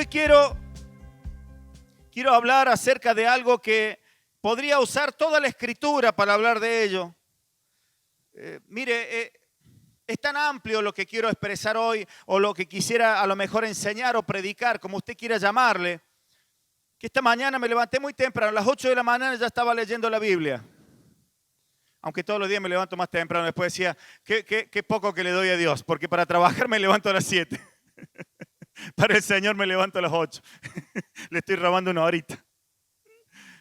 hoy quiero hablar acerca de algo que podría usar toda la Escritura para hablar de ello. Es tan amplio lo que quiero expresar hoy o lo que quisiera a lo mejor enseñar o predicar, como usted quiera llamarle, que esta mañana me levanté muy temprano, a las 8 de la mañana ya estaba leyendo la Biblia. Aunque todos los días me levanto más temprano, después decía, qué poco que le doy a Dios, porque para trabajar me levanto a las 7. Para el Señor me levanto a las 8. Le estoy robando una horita.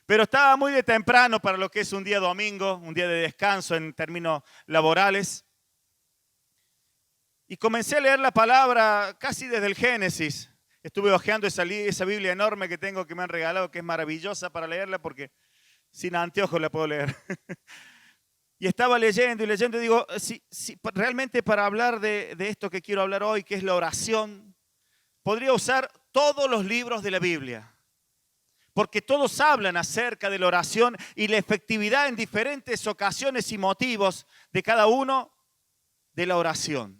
Pero estaba muy de temprano para lo que es un día domingo, un día de descanso en términos laborales. Y comencé a leer la palabra casi desde el Génesis. Estuve hojeando esa Biblia enorme que tengo, que me han regalado, que es maravillosa para leerla porque sin anteojos la puedo leer. Y estaba leyendo y digo, si realmente para hablar de esto que quiero hablar hoy, que es la oración, podría usar todos los libros de la Biblia. Porque todos hablan acerca de la oración y la efectividad en diferentes ocasiones y motivos de cada uno de la oración.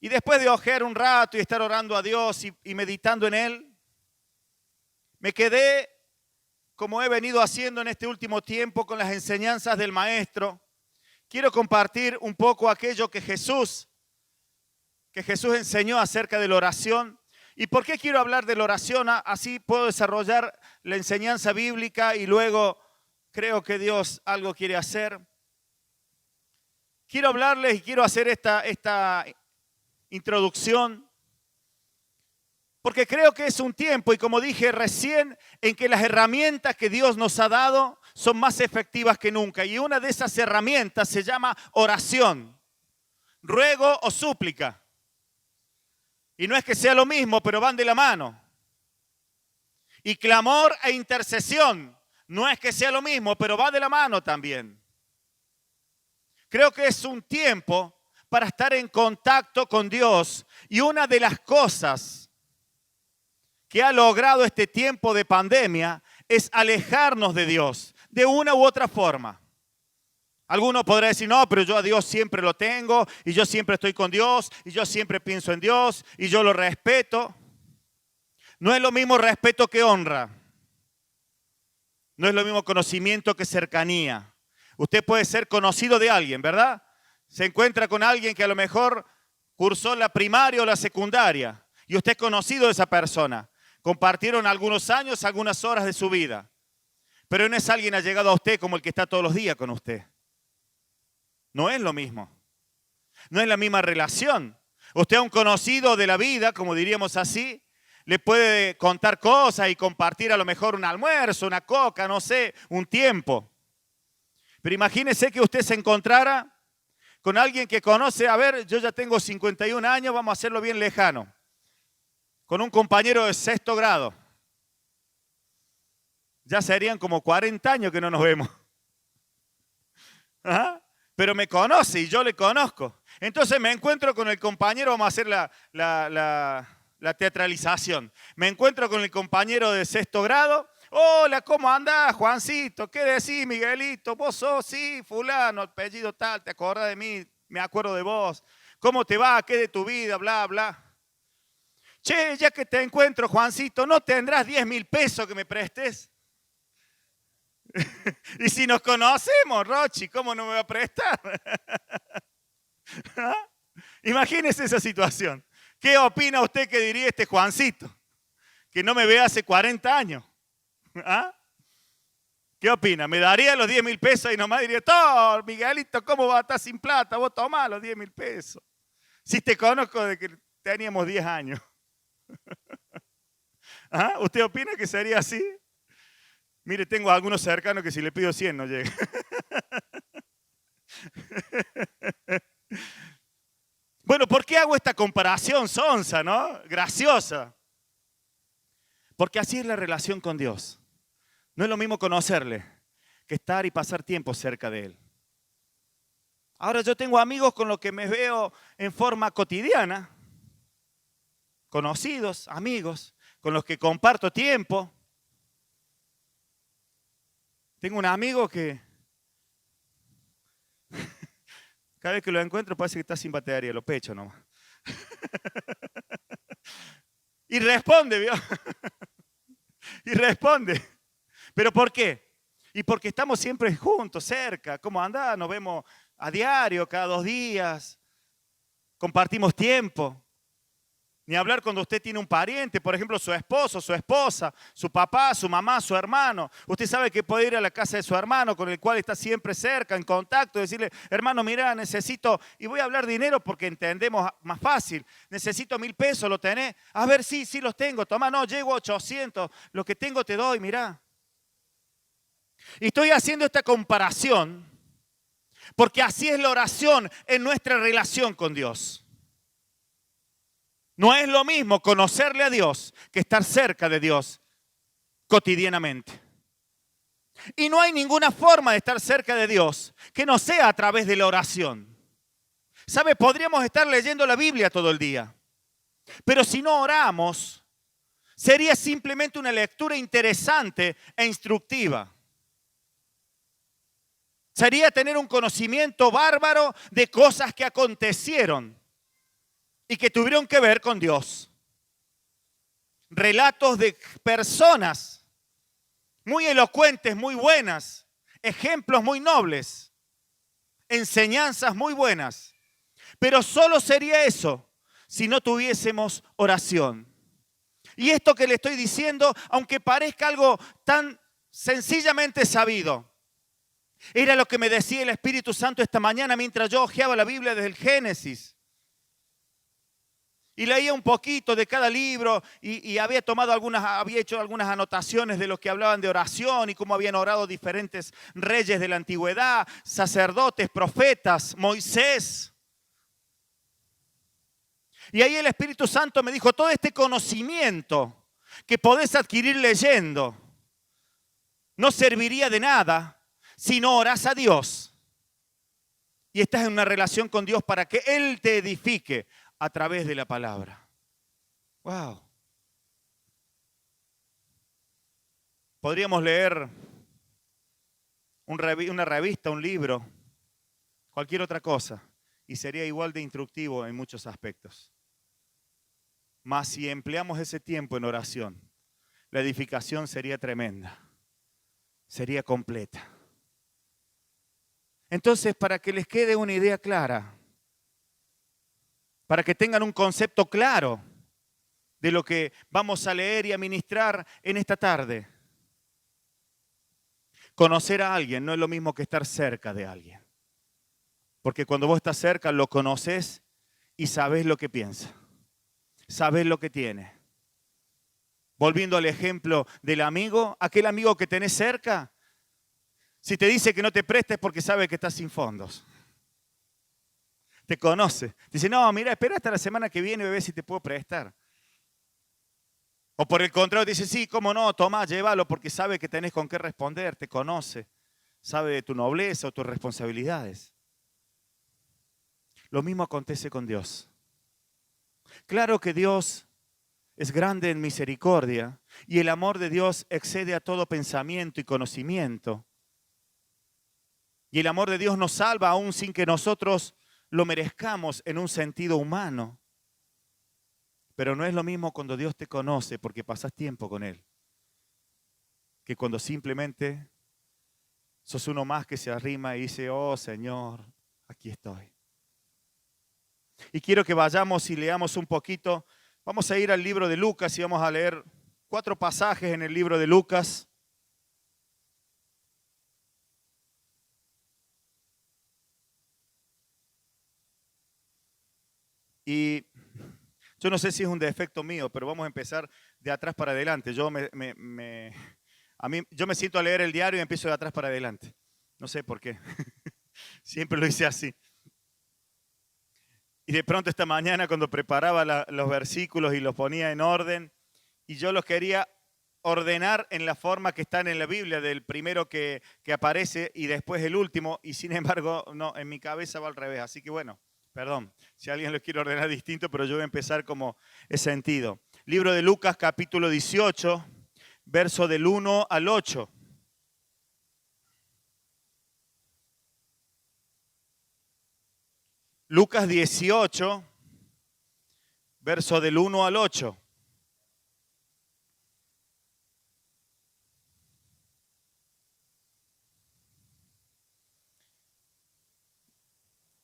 Y después de hojear un rato y estar orando a Dios y meditando en Él, me quedé, como he venido haciendo en este último tiempo con las enseñanzas del Maestro. Quiero compartir un poco aquello que Jesús enseñó acerca de la oración. ¿Y por qué quiero hablar de la oración? Así puedo desarrollar la enseñanza bíblica y luego creo que Dios algo quiere hacer. Quiero hablarles y quiero hacer esta introducción porque creo que es un tiempo, y como dije recién, en que las herramientas que Dios nos ha dado son más efectivas que nunca. Y una de esas herramientas se llama oración, ruego o súplica. Y no es que sea lo mismo, pero van de la mano. Y clamor e intercesión, no es que sea lo mismo, pero va de la mano también. Creo que es un tiempo para estar en contacto con Dios. Y una de las cosas que ha logrado este tiempo de pandemia es alejarnos de Dios, de una u otra forma. Alguno podrá decir, no, pero yo a Dios siempre lo tengo, y yo siempre estoy con Dios, y yo siempre pienso en Dios, y yo lo respeto. No es lo mismo respeto que honra. No es lo mismo conocimiento que cercanía. Usted puede ser conocido de alguien, ¿verdad? Se encuentra con alguien que a lo mejor cursó la primaria o la secundaria, y usted es conocido de esa persona. Compartieron algunos años, algunas horas de su vida. Pero no es alguien allegado a usted como el que está todos los días con usted. No es lo mismo. No es la misma relación. Usted a un conocido de la vida, como diríamos así, le puede contar cosas y compartir a lo mejor un almuerzo, una coca, no sé, un tiempo. Pero imagínese que usted se encontrara con alguien que conoce, a ver, yo ya tengo 51 años, vamos a hacerlo bien lejano. Con un compañero de 6º grado. Ya serían como 40 años que no nos vemos. ¿Ah? Pero me conoce y yo le conozco. Entonces me encuentro con el compañero, vamos a hacer la teatralización. Me encuentro con el compañero de 6º grado. Hola, ¿cómo andás, Juancito? ¿Qué decís, Miguelito? ¿Vos sos? Sí, fulano, apellido tal, ¿te acordás de mí? Me acuerdo de vos. ¿Cómo te va? ¿Qué de tu vida? Bla, bla. Che, ya que te encuentro, Juancito, ¿no tendrás 10.000 pesos que me prestes? Y si nos conocemos, Rochi, ¿cómo no me va a prestar? ¿Ah? Imagínese esa situación. ¿Qué opina usted que diría este Juancito? Que no me ve hace 40 años. ¿Ah? ¿Qué opina? ¿Me daría los 10.000 pesos y nomás diría, todo, Miguelito, ¿cómo va a estar sin plata? Vos tomá los 10.000 pesos. Si te conozco de que teníamos 10 años. ¿Ah? ¿Usted opina que sería así? Mire, tengo algunos cercanos que si le pido 100 no llega. Bueno, ¿por qué hago esta comparación sonsa, no? Graciosa. Porque así es la relación con Dios. No es lo mismo conocerle que estar y pasar tiempo cerca de Él. Ahora yo tengo amigos con los que me veo en forma cotidiana, conocidos, amigos, con los que comparto tiempo. Tengo un amigo que cada vez que lo encuentro parece que está sin batería, lo pecho nomás. Y responde, ¿vio? Y responde. ¿Pero por qué? Y porque estamos siempre juntos, cerca. ¿Cómo andás? Nos vemos a diario, cada 2 días. Compartimos tiempo. Ni hablar cuando usted tiene un pariente, por ejemplo, su esposo, su esposa, su papá, su mamá, su hermano. Usted sabe que puede ir a la casa de su hermano, con el cual está siempre cerca, en contacto, decirle, hermano, mira, necesito, y voy a hablar dinero porque entendemos más fácil, necesito 1.000 pesos, ¿lo tenés? A ver, sí, los tengo, toma, no, llego a 800, lo que tengo te doy, mirá. Y estoy haciendo esta comparación porque así es la oración en nuestra relación con Dios. No es lo mismo conocerle a Dios que estar cerca de Dios cotidianamente. Y no hay ninguna forma de estar cerca de Dios que no sea a través de la oración. ¿Sabe? Podríamos estar leyendo la Biblia todo el día, pero si no oramos, sería simplemente una lectura interesante e instructiva. Sería tener un conocimiento bárbaro de cosas que acontecieron y que tuvieron que ver con Dios. Relatos de personas muy elocuentes, muy buenas, ejemplos muy nobles, enseñanzas muy buenas. Pero solo sería eso si no tuviésemos oración. Y esto que le estoy diciendo, aunque parezca algo tan sencillamente sabido, era lo que me decía el Espíritu Santo esta mañana mientras yo hojeaba la Biblia desde el Génesis. Y leía un poquito de cada libro y había hecho algunas anotaciones de los que hablaban de oración y cómo habían orado diferentes reyes de la antigüedad, sacerdotes, profetas, Moisés. Y ahí el Espíritu Santo me dijo, todo este conocimiento que podés adquirir leyendo no serviría de nada si no orás a Dios y estás en una relación con Dios para que Él te edifique a través de la palabra. Wow. Podríamos leer una revista, un libro, cualquier otra cosa, y sería igual de instructivo en muchos aspectos. Mas si empleamos ese tiempo en oración, la edificación sería tremenda, sería completa. Entonces, para que les quede una idea clara, para que tengan un concepto claro de lo que vamos a leer y a ministrar en esta tarde. Conocer a alguien no es lo mismo que estar cerca de alguien. Porque cuando vos estás cerca, lo conoces y sabés lo que piensa. Sabés lo que tiene. Volviendo al ejemplo del amigo, aquel amigo que tenés cerca, si te dice que no te prestes porque sabe que estás sin fondos. Te conoce. Dice, no, mira, espera hasta la semana que viene y ve si te puedo prestar. O por el contrario, dice, sí, cómo no, toma, llévalo porque sabe que tenés con qué responder, te conoce, sabe de tu nobleza o tus responsabilidades. Lo mismo acontece con Dios. Claro que Dios es grande en misericordia y el amor de Dios excede a todo pensamiento y conocimiento. Y el amor de Dios nos salva aún sin que nosotros lo merezcamos en un sentido humano. Pero no es lo mismo cuando Dios te conoce porque pasas tiempo con Él, que cuando simplemente sos uno más que se arrima y dice, oh Señor, aquí estoy. Y quiero que vayamos y leamos un poquito. Vamos a ir al libro de Lucas y vamos a leer 4 pasajes en el libro de Lucas. Y yo no sé si es un defecto mío, pero vamos a empezar de atrás para adelante. Yo me siento a leer el diario y empiezo de atrás para adelante. No sé por qué. Siempre lo hice así. Y de pronto esta mañana cuando preparaba los versículos y los ponía en orden, y yo los quería ordenar en la forma que están en la Biblia, del primero que aparece y después el último, y sin embargo, no, en mi cabeza va al revés. Así que bueno, perdón, si alguien lo quiere ordenar distinto, pero yo voy a empezar como he sentido. Libro de Lucas, capítulo 18, verso del 1 al 8. Lucas 18, verso del 1 al 8.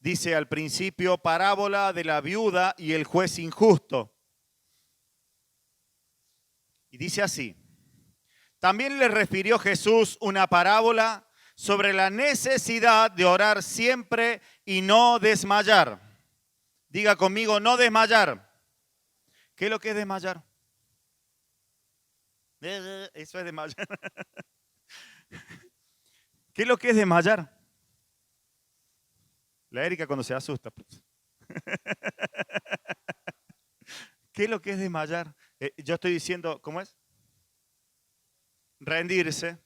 dice al principio, parábola de la viuda y el juez injusto. Y dice así: también le refirió Jesús una parábola sobre la necesidad de orar siempre y no desmayar. Diga conmigo, no desmayar. ¿Qué es lo que es desmayar? Eso es desmayar. ¿Qué es lo que es desmayar? La Erika cuando se asusta. ¿Qué es lo que es desmayar? Yo estoy diciendo, ¿cómo es? Rendirse,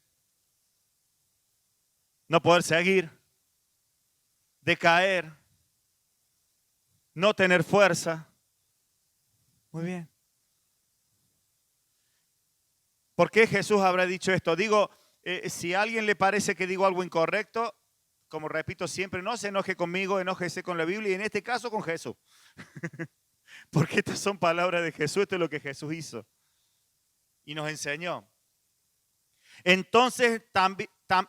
no poder seguir, decaer, no tener fuerza. Muy bien. ¿Por qué Jesús habrá dicho esto? Digo, si a alguien le parece que digo algo incorrecto, como repito siempre, no se enoje conmigo, enójese con la Biblia y en este caso con Jesús. Porque estas son palabras de Jesús, esto es lo que Jesús hizo y nos enseñó. Entonces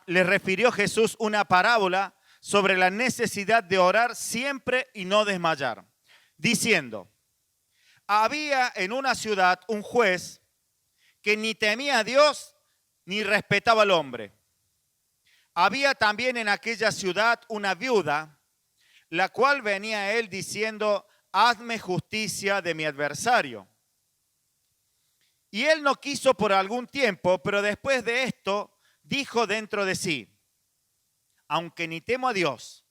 le refirió Jesús una parábola sobre la necesidad de orar siempre y no desmayar, diciendo: había en una ciudad un juez que ni temía a Dios ni respetaba al hombre. Había también en aquella ciudad una viuda, la cual venía a él diciendo: hazme justicia de mi adversario. Y él no quiso por algún tiempo, pero después de esto dijo dentro de sí: aunque ni temo a Dios,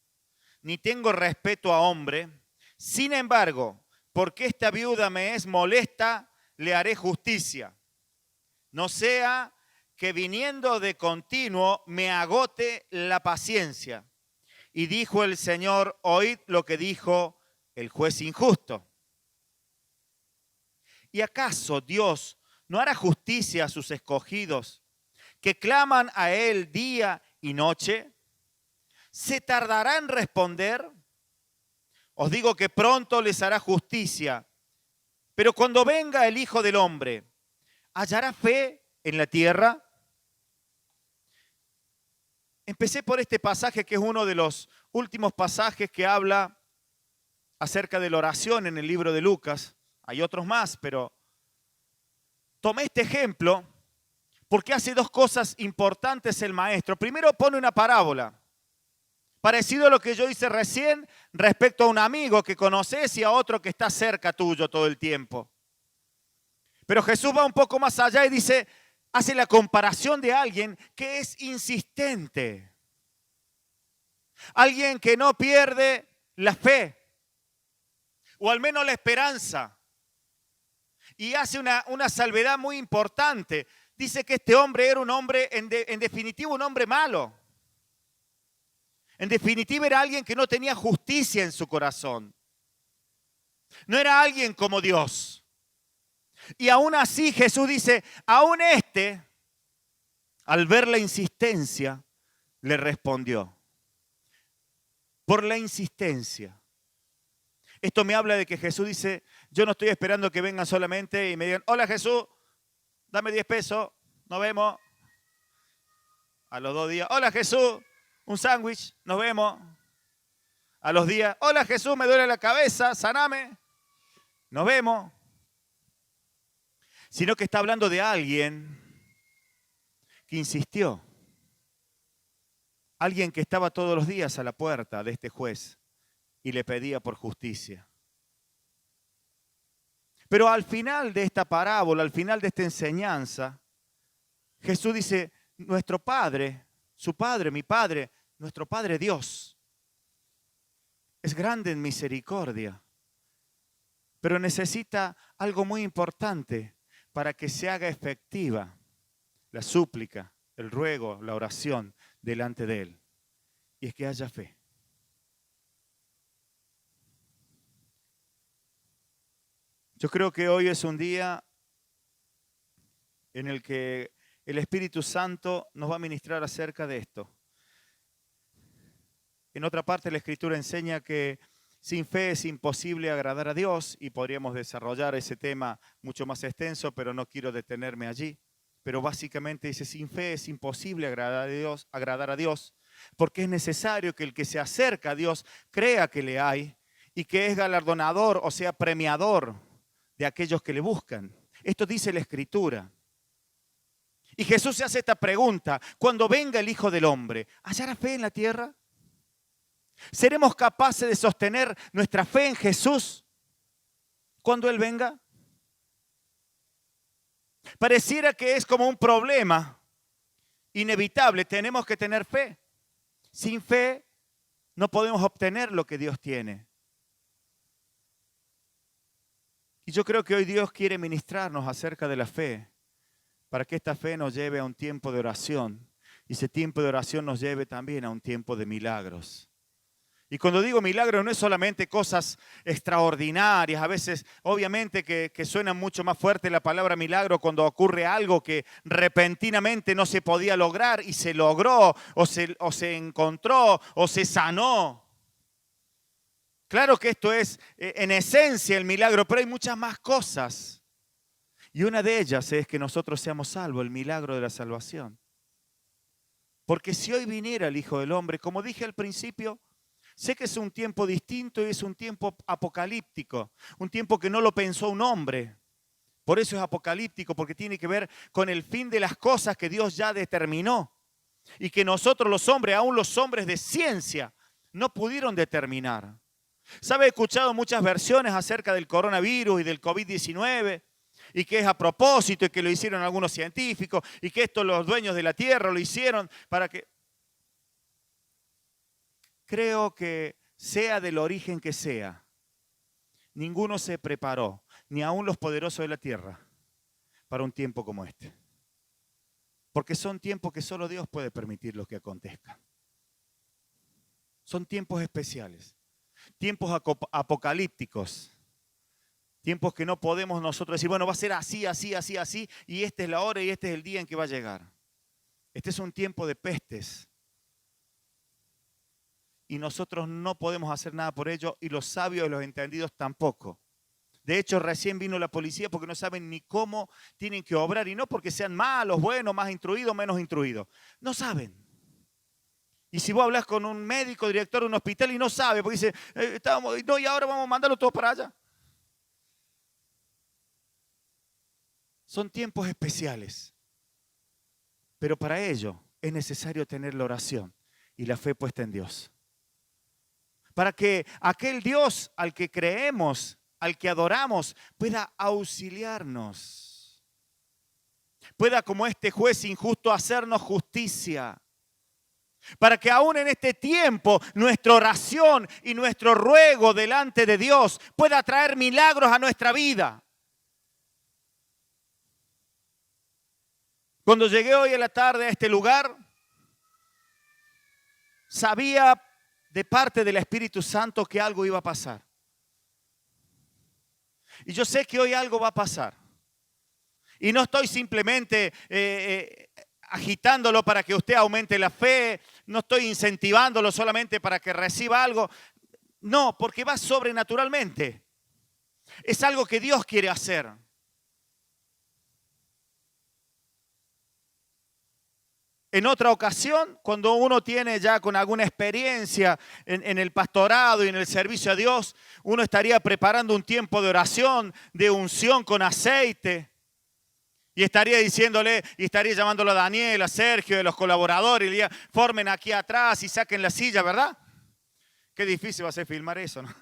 ni tengo respeto a hombre, sin embargo, porque esta viuda me es molesta, le haré justicia. No sea que viniendo de continuo me agote la paciencia. Y dijo el Señor: oíd lo que dijo el juez injusto. ¿Y acaso Dios no hará justicia a sus escogidos, que claman a Él día y noche? ¿Se tardará en responder? Os digo que pronto les hará justicia. Pero cuando venga el Hijo del Hombre, ¿hallará fe en la tierra? Empecé por este pasaje que es uno de los últimos pasajes que habla acerca de la oración en el libro de Lucas. Hay otros más, pero tomé este ejemplo porque hace dos cosas importantes el maestro. Primero pone una parábola, parecido a lo que yo hice recién respecto a un amigo que conoces y a otro que está cerca tuyo todo el tiempo. Pero Jesús va un poco más allá y dice, hace la comparación de alguien que es insistente. Alguien que no pierde la fe, o al menos la esperanza. Y hace una salvedad muy importante. Dice que este hombre era un hombre, en definitiva, un hombre malo. En definitiva, era alguien que no tenía justicia en su corazón. No era alguien como Dios. Y aún así Jesús dice, aún este, al ver la insistencia, le respondió. Por la insistencia. Esto me habla de que Jesús dice, yo no estoy esperando que vengan solamente y me digan, hola Jesús, dame 10 pesos, nos vemos. A los 2 días, hola Jesús, un sándwich, nos vemos. A los días, hola Jesús, me duele la cabeza, saname, nos vemos. Sino que está hablando de alguien que insistió. Alguien que estaba todos los días a la puerta de este juez y le pedía por justicia. Pero al final de esta parábola, al final de esta enseñanza, Jesús dice, nuestro Padre, su Padre, mi Padre, nuestro Padre Dios, es grande en misericordia, pero necesita algo muy importante para que se haga efectiva la súplica, el ruego, la oración delante de Él. Y es que haya fe. Yo creo que hoy es un día en el que el Espíritu Santo nos va a ministrar acerca de esto. En otra parte la Escritura enseña que sin fe es imposible agradar a Dios y podríamos desarrollar ese tema mucho más extenso, pero no quiero detenerme allí. Pero básicamente dice, sin fe es imposible agradar a Dios. porque es necesario que el que se acerca a Dios crea que le hay y que es galardonador, o sea, premiador de aquellos que le buscan. Esto dice la Escritura. Y Jesús se hace esta pregunta: cuando venga el Hijo del Hombre, ¿hallará fe en la tierra? ¿Seremos capaces de sostener nuestra fe en Jesús cuando Él venga? Pareciera que es como un problema inevitable. Tenemos que tener fe. Sin fe no podemos obtener lo que Dios tiene. Y yo creo que hoy Dios quiere ministrarnos acerca de la fe, para que esta fe nos lleve a un tiempo de oración. Y ese tiempo de oración nos lleve también a un tiempo de milagros. Y cuando digo milagros no es solamente cosas extraordinarias. A veces, obviamente, que suena mucho más fuerte la palabra milagro cuando ocurre algo que repentinamente no se podía lograr y se logró, o se encontró, o se sanó. Claro que esto es en esencia el milagro, pero hay muchas más cosas. Y una de ellas es que nosotros seamos salvos, el milagro de la salvación. Porque si hoy viniera el Hijo del Hombre, como dije al principio, sé que es un tiempo distinto y es un tiempo apocalíptico, un tiempo que no lo pensó un hombre. Por eso es apocalíptico, porque tiene que ver con el fin de las cosas que Dios ya determinó y que nosotros los hombres, aún los hombres de ciencia, no pudieron determinar. ¿Sabe? He escuchado muchas versiones acerca del coronavirus y del COVID-19 y que es a propósito y que lo hicieron algunos científicos y que esto los dueños de la tierra lo hicieron para que... Creo que sea del origen que sea, ninguno se preparó, ni aun los poderosos de la tierra, para un tiempo como este. Porque son tiempos que solo Dios puede permitir lo que acontezca. Son tiempos especiales, tiempos apocalípticos, tiempos que no podemos nosotros decir, bueno, va a ser así, así, así, así, y esta es la hora y este es el día en que va a llegar. Este es un tiempo de pestes. Y nosotros no podemos hacer nada por ello, y los sabios y los entendidos tampoco. De hecho, recién vino la policía porque no saben ni cómo tienen que obrar, y no porque sean malos, buenos, más instruidos, menos instruidos. No saben. Y si vos hablas con un médico, director de un hospital, y no sabe, porque dice, no, y ahora vamos a mandarlo todo para allá. Son tiempos especiales. Pero para ello es necesario tener la oración y la fe puesta en Dios. Para que aquel Dios al que creemos, al que adoramos, pueda auxiliarnos. Pueda, como este juez injusto, hacernos justicia. Para que aún en este tiempo nuestra oración y nuestro ruego delante de Dios pueda traer milagros a nuestra vida. Cuando llegué hoy a la tarde a este lugar, sabía de parte del Espíritu Santo que algo iba a pasar. Y yo sé que hoy algo va a pasar. Y no estoy simplemente agitándolo para que usted aumente la fe, no estoy incentivándolo solamente para que reciba algo. No, porque va sobrenaturalmente. Es algo que Dios quiere hacer. En otra ocasión, cuando uno tiene ya con alguna experiencia en el pastorado y en el servicio a Dios, uno estaría preparando un tiempo de oración, de unción con aceite, y estaría diciéndole, y estaría llamándolo a Daniel, a Sergio, a los colaboradores, y le diría, formen aquí atrás y saquen la silla, ¿verdad? Qué difícil va a ser filmar eso, ¿no?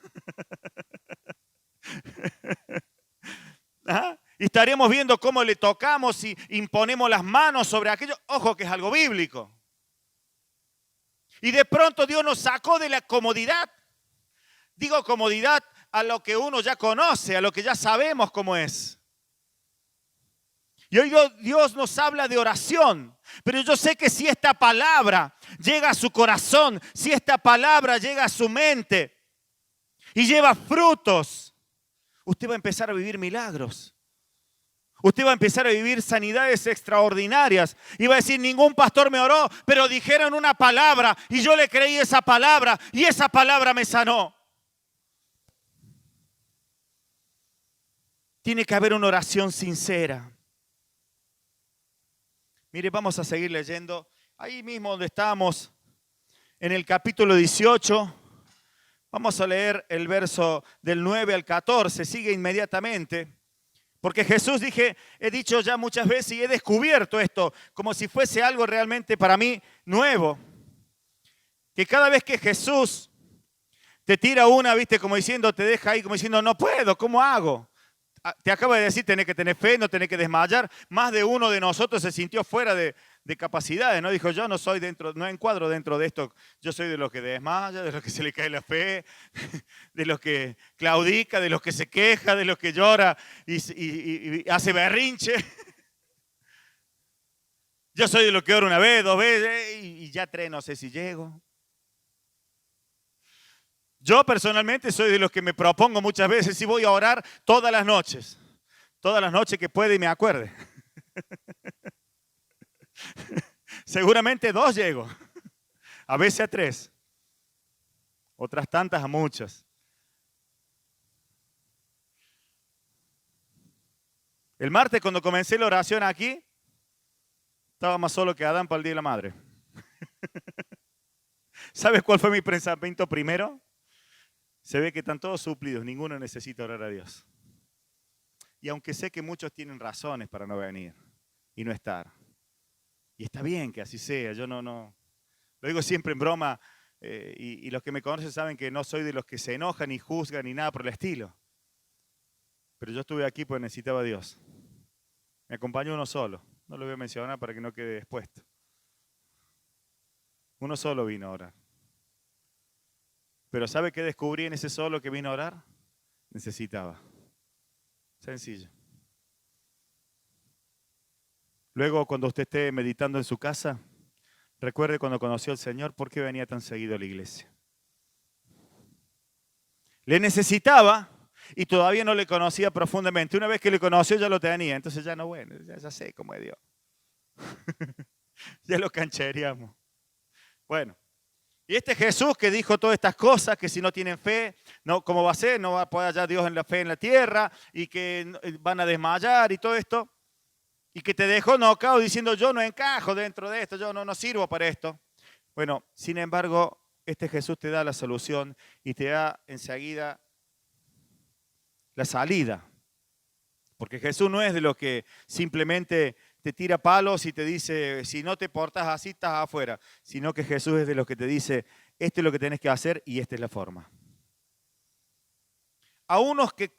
¿Ah? Y estaríamos viendo cómo le tocamos y imponemos las manos sobre aquello. Ojo que es algo bíblico. Y de pronto Dios nos sacó de la comodidad. Digo comodidad a lo que uno ya conoce, a lo que ya sabemos cómo es. Y hoy Dios nos habla de oración. Pero yo sé que si esta palabra llega a su corazón, si esta palabra llega a su mente y lleva frutos, usted va a empezar a vivir milagros. Usted va a empezar a vivir sanidades extraordinarias. Y va a decir, ningún pastor me oró, pero dijeron una palabra y yo le creí esa palabra y esa palabra me sanó. Tiene que haber una oración sincera. Mire, vamos a seguir leyendo. Ahí mismo donde estamos, en el capítulo 18. Vamos a leer el verso del 9 al 14, sigue inmediatamente. Porque Jesús, he dicho ya muchas veces y he descubierto esto como si fuese algo realmente para mí nuevo. Que cada vez que Jesús te tira una, viste, como diciendo, te deja ahí como diciendo, no puedo, ¿cómo hago? Te acabo de decir, tenés que tener fe, no tenés que desmayar. Más de uno de nosotros se sintió fuera de capacidades, ¿no? Dijo, yo no soy dentro, no encuadro dentro de esto. Yo soy de los que desmaya, de los que se le cae la fe, de los que claudica, de los que se queja, de los que llora y hace berrinche. Yo soy de los que ora una vez, dos veces y ya tres, no sé si llego. Yo personalmente soy de los que me propongo muchas veces si voy a orar todas las noches que pueda y me acuerde. Seguramente 2 llego, a veces a 3, otras tantas a muchas. El martes cuando comencé la oración aquí, estaba más solo que Adán para el Día de la Madre. ¿Sabes cuál fue mi pensamiento primero? Se ve que están todos suplidos, ninguno necesita orar a Dios. Y aunque sé que muchos tienen razones para no venir y no estar. Y está bien que así sea, yo no lo digo siempre en broma, y los que me conocen saben que no soy de los que se enojan ni juzgan ni nada por el estilo. Pero yo estuve aquí porque necesitaba a Dios. Me acompañó uno solo, no lo voy a mencionar para que no quede expuesto. Uno solo vino a orar. Pero ¿sabe qué descubrí en ese solo que vino a orar? Necesitaba. Sencillo. Luego, cuando usted esté meditando en su casa, recuerde cuando conoció al Señor, ¿por qué venía tan seguido a la iglesia? Le necesitaba y todavía no le conocía profundamente. Una vez que le conoció ya lo tenía, entonces ya no, bueno, ya sé cómo es Dios. Ya lo canchereamos. Bueno. Y este Jesús que dijo todas estas cosas, que si no tienen fe, no, ¿cómo va a ser? No va a poder hallar Dios en la fe en la tierra y que van a desmayar y todo esto. Y que te dejó knockout diciendo yo no encajo dentro de esto, yo no sirvo para esto. Bueno, sin embargo, este Jesús te da la solución y te da enseguida la salida. Porque Jesús no es de los que simplemente te tira palos y te dice, si no te portas así, estás afuera. Sino que Jesús es de los que te dice, esto es lo que tenés que hacer y esta es la forma. A unos que,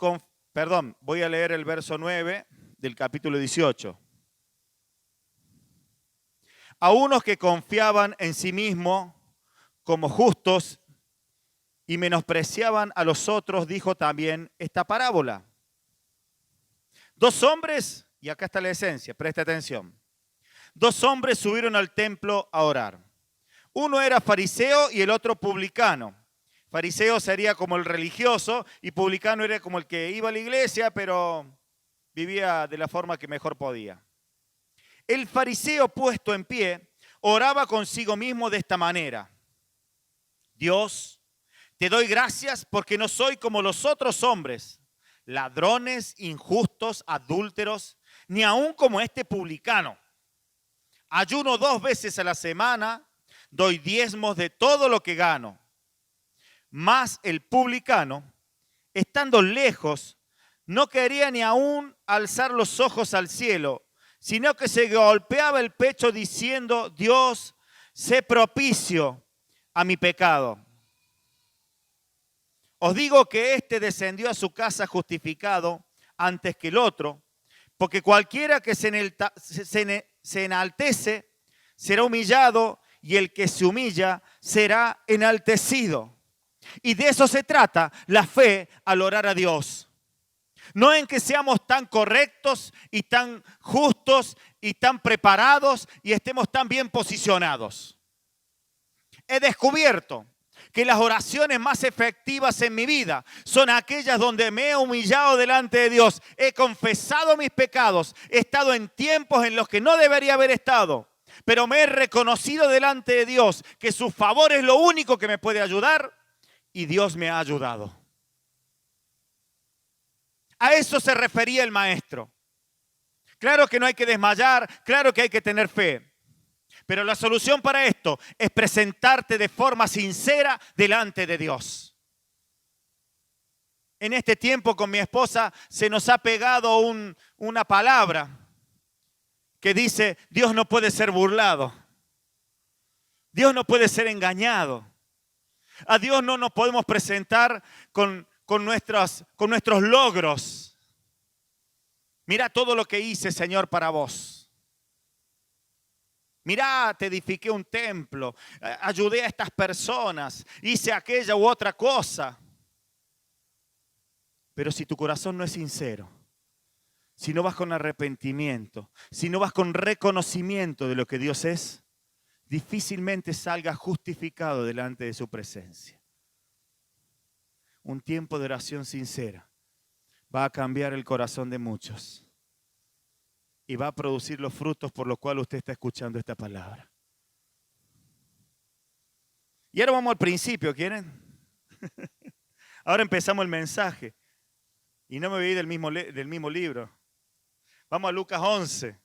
voy a leer el verso 9 del capítulo 18. A unos que confiaban en sí mismos como justos y menospreciaban a los otros, dijo también esta parábola. 2 hombres, y acá está la esencia, presta atención. 2 hombres subieron al templo a orar. Uno era fariseo y el otro publicano. Fariseo sería como el religioso y publicano era como el que iba a la iglesia, pero vivía de la forma que mejor podía. El fariseo puesto en pie oraba consigo mismo de esta manera. Dios, te doy gracias porque no soy como los otros hombres, ladrones, injustos, adúlteros, ni aun como este publicano. Ayuno 2 veces a la semana, doy diezmos de todo lo que gano. Mas el publicano, estando lejos, no quería ni aun alzar los ojos al cielo, sino que se golpeaba el pecho diciendo, Dios, sé propicio a mi pecado. Os digo que éste descendió a su casa justificado antes que el otro, porque cualquiera que se enaltece será humillado y el que se humilla será enaltecido. Y de eso se trata la fe al orar a Dios. No en que seamos tan correctos y tan justos y tan preparados y estemos tan bien posicionados. He descubierto que las oraciones más efectivas en mi vida son aquellas donde me he humillado delante de Dios, he confesado mis pecados, he estado en tiempos en los que no debería haber estado, pero me he reconocido delante de Dios que su favor es lo único que me puede ayudar y Dios me ha ayudado. A eso se refería el maestro. Claro que no hay que desmayar, claro que hay que tener fe. Pero la solución para esto es presentarte de forma sincera delante de Dios. En este tiempo con mi esposa se nos ha pegado una palabra que dice, Dios no puede ser burlado. Dios no puede ser engañado. A Dios no nos podemos presentar con nuestros logros. Mira todo lo que hice, Señor, para vos. Mirá, te edifiqué un templo, ayudé a estas personas, hice aquella u otra cosa. Pero si tu corazón no es sincero, si no vas con arrepentimiento, si no vas con reconocimiento de lo que Dios es, difícilmente salgas justificado delante de su presencia. Un tiempo de oración sincera va a cambiar el corazón de muchos y va a producir los frutos por los cuales usted está escuchando esta palabra. Y ahora vamos al principio, ¿quieren? Ahora empezamos el mensaje. Y no me voy del mismo libro. Vamos a Lucas 11.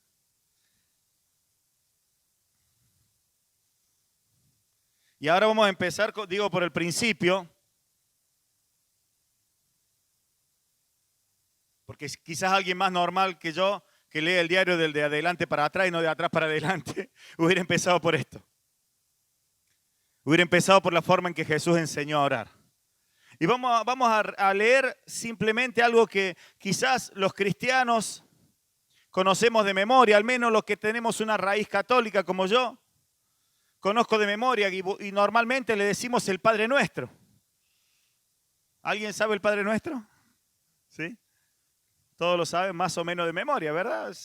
Y ahora vamos a empezar, por el principio. Porque quizás alguien más normal que yo, que lee el diario del de adelante para atrás y no de atrás para adelante, hubiera empezado por esto. Hubiera empezado por la forma en que Jesús enseñó a orar. Y vamos a leer simplemente algo que quizás los cristianos conocemos de memoria, al menos los que tenemos una raíz católica como yo. Conozco de memoria y normalmente le decimos el Padre Nuestro. ¿Alguien sabe el Padre Nuestro? ¿Sí? Todos lo saben más o menos de memoria, ¿verdad?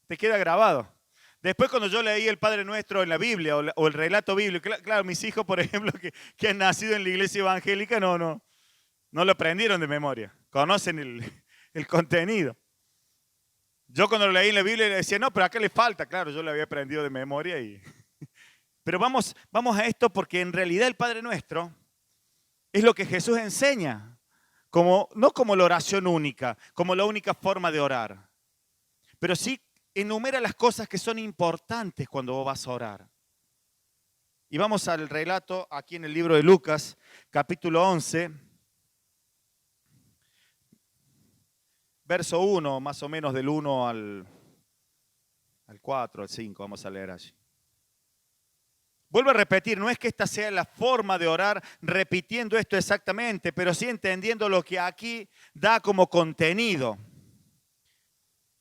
Te queda grabado. Después cuando yo leí el Padre Nuestro en la Biblia o el relato bíblico, claro, mis hijos, por ejemplo, que han nacido en la iglesia evangélica, no lo aprendieron de memoria. Conocen el contenido. Yo cuando lo leí en la Biblia le decía, no, pero acá le falta. Claro, yo lo había aprendido de memoria. Pero vamos a esto porque en realidad el Padre Nuestro es lo que Jesús enseña. No como la oración única, como la única forma de orar. Pero sí enumera las cosas que son importantes cuando vos vas a orar. Y vamos al relato aquí en el libro de Lucas, capítulo 11, verso 1, más o menos del 1 al 4, al 5, vamos a leer allí. Vuelvo a repetir, no es que esta sea la forma de orar repitiendo esto exactamente, pero sí entendiendo lo que aquí da como contenido.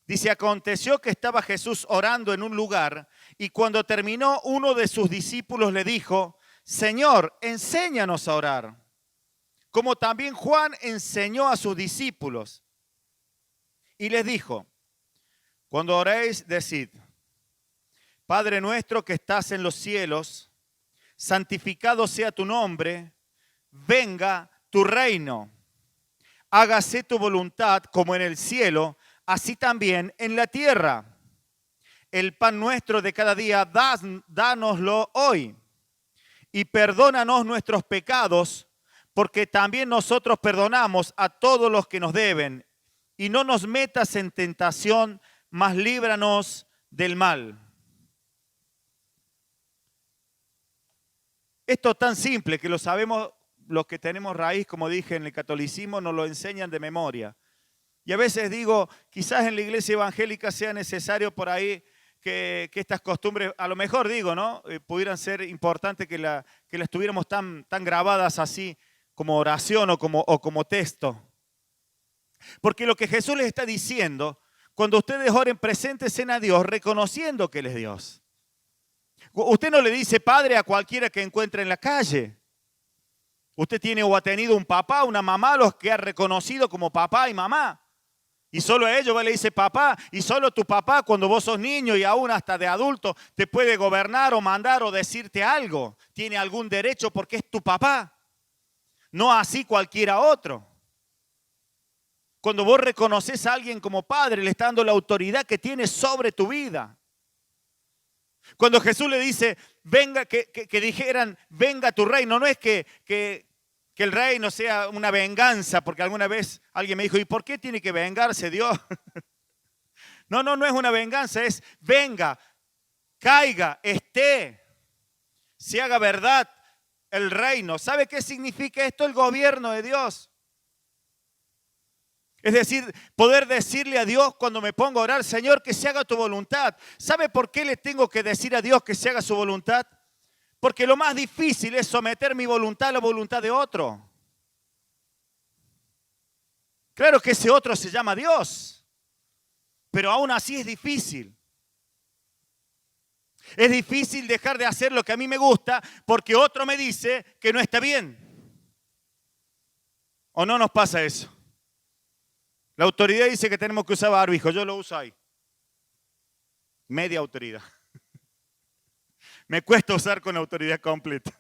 Dice, aconteció que estaba Jesús orando en un lugar y cuando terminó uno de sus discípulos le dijo, Señor, enséñanos a orar, como también Juan enseñó a sus discípulos. Y les dijo, cuando oréis, decid, Padre nuestro que estás en los cielos, santificado sea tu nombre, venga tu reino, hágase tu voluntad como en el cielo, así también en la tierra. El pan nuestro de cada día, dánoslo hoy. Y perdónanos nuestros pecados, porque también nosotros perdonamos a todos los que nos deben. Y no nos metas en tentación, mas líbranos del mal. Esto es tan simple que lo sabemos los que tenemos raíz, como dije, en el catolicismo, nos lo enseñan de memoria. Y a veces digo, quizás en la iglesia evangélica sea necesario por ahí que estas costumbres, a lo mejor digo, ¿no? Pudieran ser importantes que las tuviéramos tan grabadas así como oración o como texto. Porque lo que Jesús les está diciendo, cuando ustedes oren, preséntense a Dios reconociendo que Él es Dios. Usted no le dice Padre a cualquiera que encuentre en la calle. Usted tiene o ha tenido un papá, una mamá, los que ha reconocido como papá y mamá. Y solo a ellos le dice papá, y solo tu papá cuando vos sos niño y aún hasta de adulto te puede gobernar o mandar o decirte algo. Tiene algún derecho porque es tu papá. No así cualquiera otro. Cuando vos reconoces a alguien como padre, le está dando la autoridad que tiene sobre tu vida. Cuando Jesús le dice, venga, que dijeran, venga tu reino, no es que el reino sea una venganza, porque alguna vez alguien me dijo, ¿y por qué tiene que vengarse Dios? No es una venganza, es venga, caiga, esté, se haga verdad el reino. ¿Sabe qué significa esto? El gobierno de Dios. Es decir, poder decirle a Dios cuando me pongo a orar, Señor, que se haga tu voluntad. ¿Sabe por qué le tengo que decir a Dios que se haga su voluntad? Porque lo más difícil es someter mi voluntad a la voluntad de otro. Claro que ese otro se llama Dios, pero aún así es difícil. Es difícil dejar de hacer lo que a mí me gusta porque otro me dice que no está bien. ¿O no nos pasa eso? La autoridad dice que tenemos que usar barbijo, yo lo uso ahí. Media autoridad. Me cuesta usar con autoridad completa.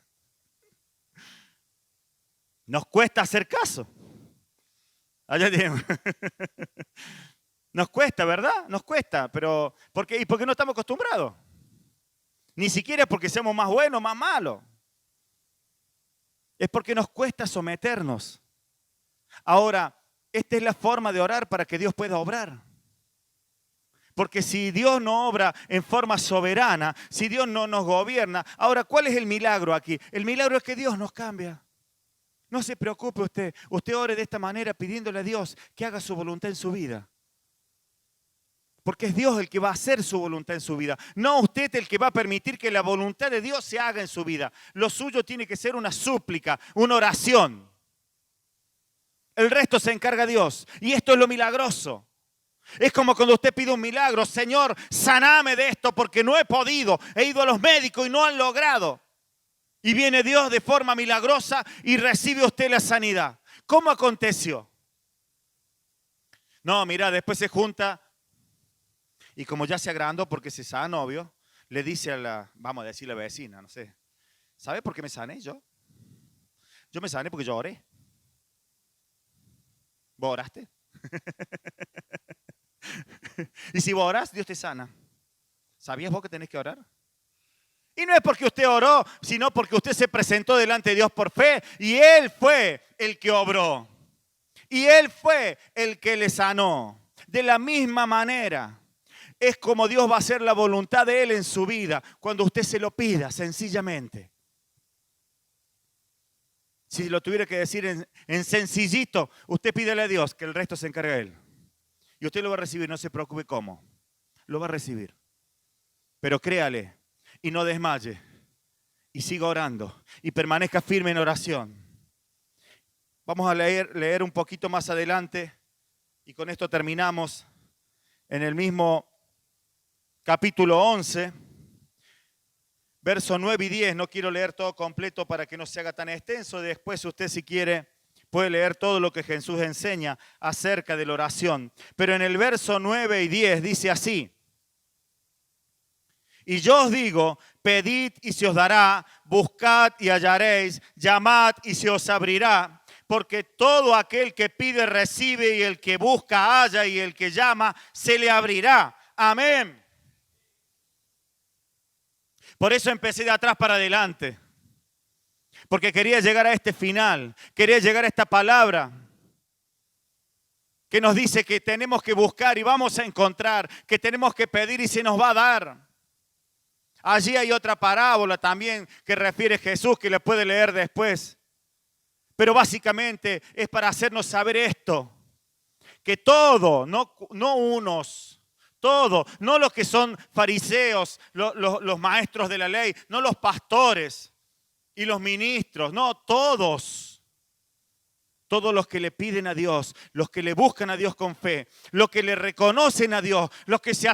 Nos cuesta hacer caso. Allá tenemos. Nos cuesta, ¿verdad? Nos cuesta, pero ¿por qué? ¿Y por qué no estamos acostumbrados? Ni siquiera es porque seamos más buenos, más malos. Es porque nos cuesta someternos. Ahora, esta es la forma de orar para que Dios pueda obrar. Porque si Dios no obra en forma soberana, si Dios no nos gobierna, ahora, ¿cuál es el milagro aquí? El milagro es que Dios nos cambia. No se preocupe usted. Usted ore de esta manera pidiéndole a Dios que haga su voluntad en su vida. Porque es Dios el que va a hacer su voluntad en su vida. No usted el que va a permitir que la voluntad de Dios se haga en su vida. Lo suyo tiene que ser una súplica, una oración. El resto se encarga Dios. Y esto es lo milagroso. Es como cuando usted pide un milagro. Señor, saname de esto porque no he podido. He ido a los médicos y no han logrado. Y viene Dios de forma milagrosa y recibe usted la sanidad. ¿Cómo aconteció? No, mira, después se junta y como ya se agrandó porque se sana, obvio, le dice a la, vamos a decir la vecina, no sé. ¿Sabe por qué me sané yo? Yo me sané porque yo oré. ¿Vos oraste? Y si vos orás, Dios te sana. ¿Sabías vos que tenés que orar? Y no es porque usted oró, sino porque usted se presentó delante de Dios por fe y Él fue el que obró. Y Él fue el que le sanó. De la misma manera, es como Dios va a hacer la voluntad de Él en su vida cuando usted se lo pida, sencillamente. Si lo tuviera que decir en sencillito, usted pídele a Dios que el resto se encargue Él. Y usted lo va a recibir, no se preocupe cómo. Lo va a recibir. Pero créale y no desmaye. Y siga orando. Y permanezca firme en oración. Vamos a leer un poquito más adelante. Y con esto terminamos. En el mismo capítulo 11. Verso 9 y 10. No quiero leer todo completo para que no se haga tan extenso. Después usted si quiere puede leer todo lo que Jesús enseña acerca de la oración. Pero en el verso 9 y 10 dice así. Y yo os digo, pedid y se os dará, buscad y hallaréis, llamad y se os abrirá. Porque todo aquel que pide recibe y el que busca halla y el que llama se le abrirá. Amén. Por eso empecé de atrás para adelante. Porque quería llegar a este final, quería llegar a esta palabra que nos dice que tenemos que buscar y vamos a encontrar, que tenemos que pedir y se nos va a dar. Allí hay otra parábola también que refiere Jesús que le puede leer después. Pero básicamente es para hacernos saber esto, que todo, no unos, todo, no los que son fariseos, los maestros de la ley, no los pastores y los ministros, no, todos los que le piden a Dios, los que le buscan a Dios con fe, los que le reconocen a Dios, los que se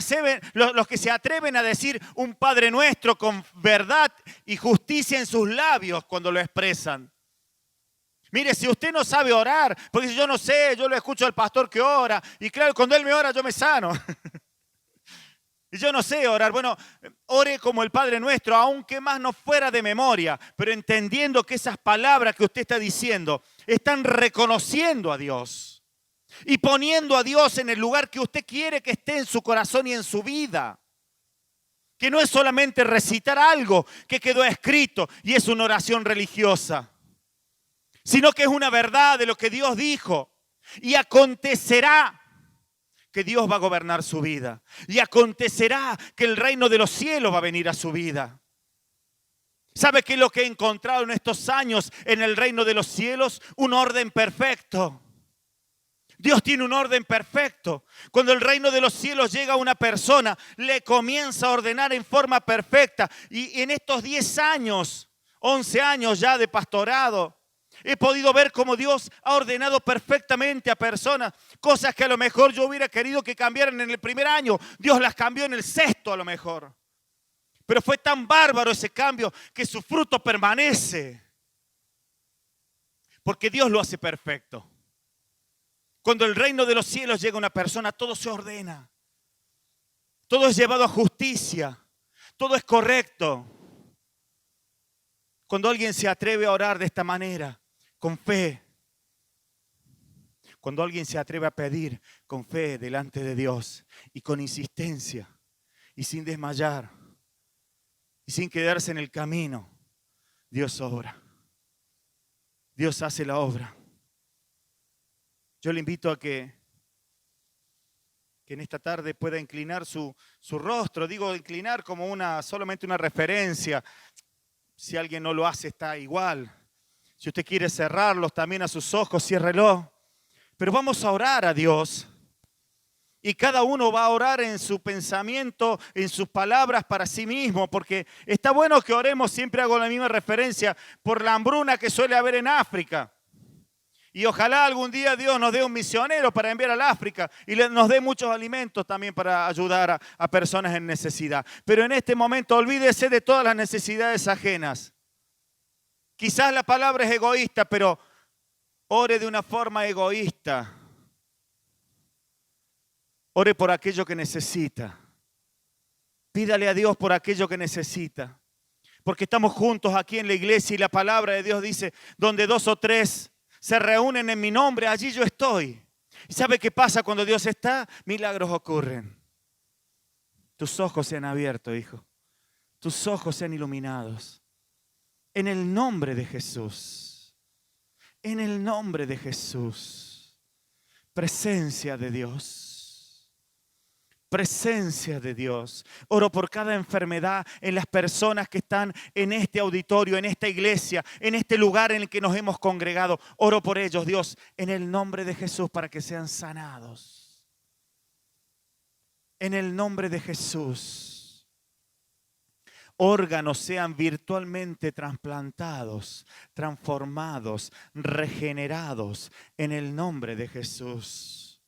atreven a decir un Padre Nuestro con verdad y justicia en sus labios cuando lo expresan. Mire, si usted no sabe orar, porque si yo no sé, yo lo escucho al pastor que ora, y claro, cuando él me ora yo me sano. Y yo no sé orar. Bueno, ore como el Padre Nuestro, aunque más no fuera de memoria, pero entendiendo que esas palabras que usted está diciendo están reconociendo a Dios y poniendo a Dios en el lugar que usted quiere que esté en su corazón y en su vida. Que no es solamente recitar algo que quedó escrito y es una oración religiosa, sino que es una verdad de lo que Dios dijo. Y acontecerá que Dios va a gobernar su vida. Y acontecerá que el reino de los cielos va a venir a su vida. ¿Sabe qué es lo que he encontrado en estos años en el reino de los cielos? Un orden perfecto. Dios tiene un orden perfecto. Cuando el reino de los cielos llega a una persona, le comienza a ordenar en forma perfecta. Y en estos 10 años, 11 años ya de pastorado, he podido ver cómo Dios ha ordenado perfectamente a personas. Cosas que a lo mejor yo hubiera querido que cambiaran en el primer año. Dios las cambió en el 6º a lo mejor. Pero fue tan bárbaro ese cambio que su fruto permanece. Porque Dios lo hace perfecto. Cuando el reino de los cielos llega a una persona, todo se ordena. Todo es llevado a justicia. Todo es correcto. Cuando alguien se atreve a orar de esta manera, con fe. Cuando alguien se atreve a pedir con fe delante de Dios y con insistencia y sin desmayar y sin quedarse en el camino, Dios obra. Dios hace la obra. Yo le invito a que en esta tarde pueda inclinar su rostro. Digo inclinar como solamente una referencia. Si alguien no lo hace, está igual. Si usted quiere cerrarlos también a sus ojos, ciérrelo. Pero vamos a orar a Dios. Y cada uno va a orar en su pensamiento, en sus palabras para sí mismo. Porque está bueno que oremos, siempre hago la misma referencia, por la hambruna que suele haber en África. Y ojalá algún día Dios nos dé un misionero para enviar al África y nos dé muchos alimentos también para ayudar a personas en necesidad. Pero en este momento olvídese de todas las necesidades ajenas. Quizás la palabra es egoísta, pero ore de una forma egoísta. Ore por aquello que necesita. Pídale a Dios por aquello que necesita. Porque estamos juntos aquí en la iglesia y la palabra de Dios dice, donde 2 o 3 se reúnen en mi nombre, allí yo estoy. ¿Y sabe qué pasa cuando Dios está? Milagros ocurren. Tus ojos se han abierto, hijo. Tus ojos se han iluminados. En el nombre de Jesús. En el nombre de Jesús. Presencia de Dios. Presencia de Dios. Oro por cada enfermedad en las personas que están en este auditorio, en esta iglesia, en este lugar en el que nos hemos congregado. Oro por ellos, Dios, en el nombre de Jesús para que sean sanados. En el nombre de Jesús. Órganos sean virtualmente trasplantados, transformados, regenerados en el nombre de Jesús.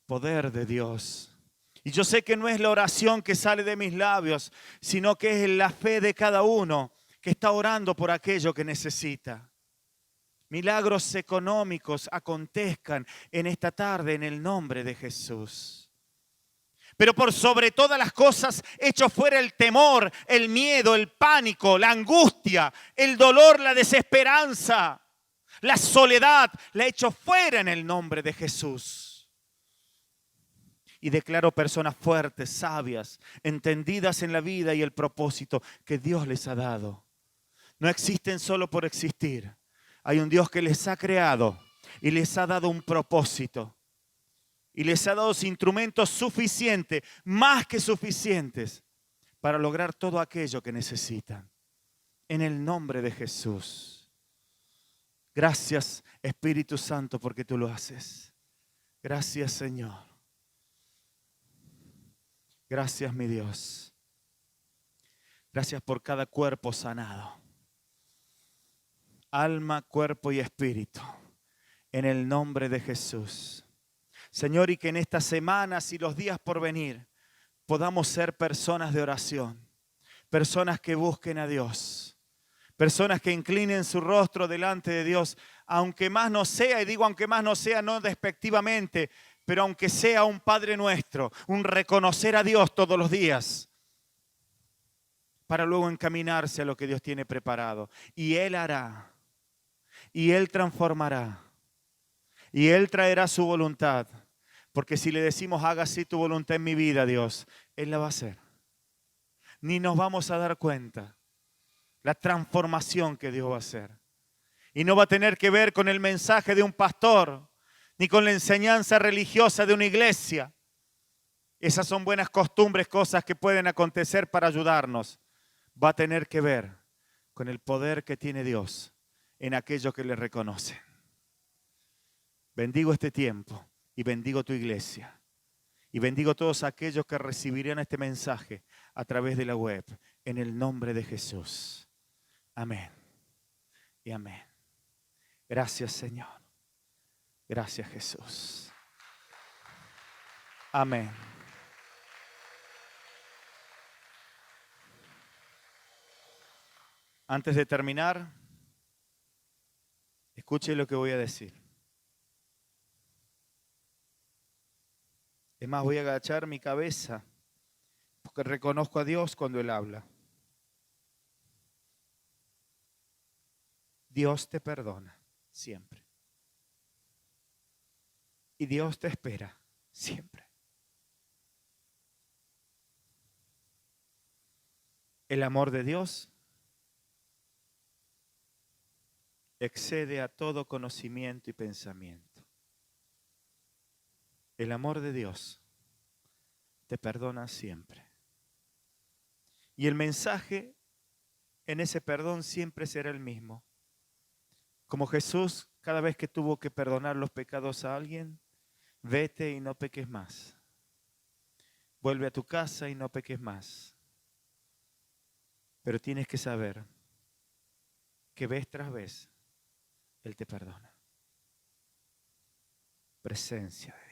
Poder de Dios. Y yo sé que no es la oración que sale de mis labios, sino que es la fe de cada uno que está orando por aquello que necesita. Milagros económicos acontezcan en esta tarde en el nombre de Jesús. Pero por sobre todas las cosas, echo fuera el temor, el miedo, el pánico, la angustia, el dolor, la desesperanza, la soledad, la echo fuera en el nombre de Jesús. Y declaro personas fuertes, sabias, entendidas en la vida y el propósito que Dios les ha dado. No existen solo por existir. Hay un Dios que les ha creado y les ha dado un propósito. Y les ha dado instrumentos suficientes, más que suficientes, para lograr todo aquello que necesitan. En el nombre de Jesús. Gracias, Espíritu Santo, porque tú lo haces. Gracias, Señor. Gracias, mi Dios. Gracias por cada cuerpo sanado. Alma, cuerpo y espíritu. En el nombre de Jesús. Señor, y que en estas semanas y los días por venir podamos ser personas de oración. Personas que busquen a Dios. Personas que inclinen su rostro delante de Dios. Aunque más no sea, y digo aunque más no sea, no despectivamente, pero aunque sea un Padre nuestro, un reconocer a Dios todos los días, para luego encaminarse a lo que Dios tiene preparado. Y Él hará, y Él transformará, y Él traerá su voluntad. Porque si le decimos, haga así tu voluntad en mi vida, Dios, Él la va a hacer. Ni nos vamos a dar cuenta la transformación que Dios va a hacer. Y no va a tener que ver con el mensaje de un pastor, ni con la enseñanza religiosa de una iglesia. Esas son buenas costumbres, cosas que pueden acontecer para ayudarnos. Va a tener que ver con el poder que tiene Dios en aquellos que le reconocen. Bendigo este tiempo y bendigo tu iglesia. Y bendigo a todos aquellos que recibirán este mensaje a través de la web. En el nombre de Jesús. Amén. Y amén. Gracias, Señor. Gracias, Jesús. Amén. Antes de terminar, escuche lo que voy a decir. Es más, voy a agachar mi cabeza porque reconozco a Dios cuando Él habla. Dios te perdona siempre. Y Dios te espera siempre. El amor de Dios excede a todo conocimiento y pensamiento. El amor de Dios te perdona siempre. Y el mensaje en ese perdón siempre será el mismo. Como Jesús, cada vez que tuvo que perdonar los pecados a alguien, vete y no peques más. Vuelve a tu casa y no peques más. Pero tienes que saber que vez tras vez Él te perdona. Presencia de